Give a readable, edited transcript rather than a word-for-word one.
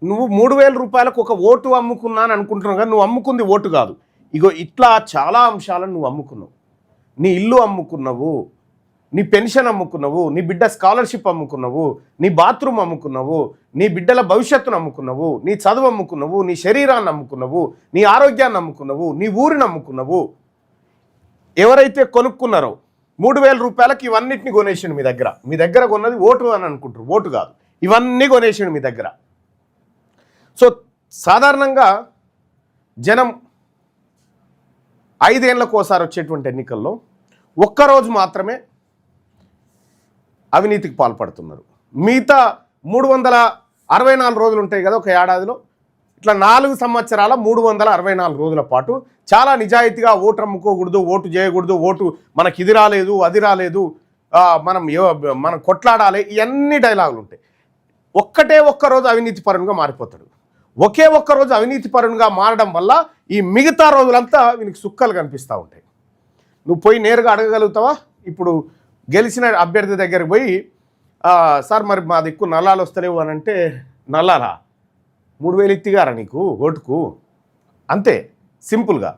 నువ్వు 3000 రూపాయలకు ఒక ఓటు అమ్ముకున్నాను అనుకుంటున్నావు కానీ నువ్వు అమ్ముకుంది ఓటు కాదు. ఇగో ఇట్లా చాలా అంశాలను నువ్వు అమ్ముకున్నావు. నీ ఇల్లు అమ్ముకున్నావు, నీ పెన్షన్ అమ్ముకున్నావు, నీ బిడ్డ స్కాలర్షిప్ అమ్ముకున్నావు, నీ బాత్రూమ్ అమ్ముకున్నావు, నీ బిడ్డల భవిష్యత్తును అమ్ముకున్నావు, నీ చదువు అమ్ముకున్నావు, నీ శరీరాన్ని అమ్ముకున్నావు, నీ ఆరోగ్యాన్ని అమ్ముకున్నావు, నీ ఊరిని అమ్ముకున్నావు. ఎవరైతే కొనుక్కున్నారో 3000 రూపాయలకి ఇవన్నిటిని కొనేసిండు మీ దగ్గర కొన్నది ఓటు అని అనుకుంటారు, ఓటు కాదు, ఇవన్నీ కొనేసిండు మీ దగ్గర. సో సాధారణంగా జనం 5 ఏళ్లకు ఒకసారి వచ్చేటువంటి ఎన్నికల్లో ఒక్కరోజు మాత్రమే అవినీతికి పాల్పడుతున్నారు. మిగతా 364 రోజులు ఉంటాయి కదా ఒక ఏడాదిలో, ఇట్లా 4 సంవత్సరాల 364 రోజుల పాటు చాలా నిజాయితీగా ఓటు అమ్ముకోకూడదు, ఓటు చేయకూడదు, ఓటు మనకి ఇది రాలేదు అది రాలేదు, మనం కొట్లాడాలి, ఇవన్నీ డైలాగులు ఉంటాయి. ఒక్కరోజు అవినీతి పరునిగా మారిపోతాడు. ఒకే ఒక్కరోజు అవినీతి పరునిగా మారడం వల్ల ఈ మిగతా రోజులంతా వీనికి సుక్కలు కనిపిస్తూ ఉంటాయి. నువ్వు పోయి నేరుగా అడగగలుగుతావా? ఇప్పుడు గెలిచిన అభ్యర్థి దగ్గరికి పోయి సార్ మరి మా దిక్కు నల్లాలు వస్తలేవు అని అంటే, నల్లాలా 3000 ఇత్తిగారా నీకు ఓటుకు? అంతే సింపుల్గా.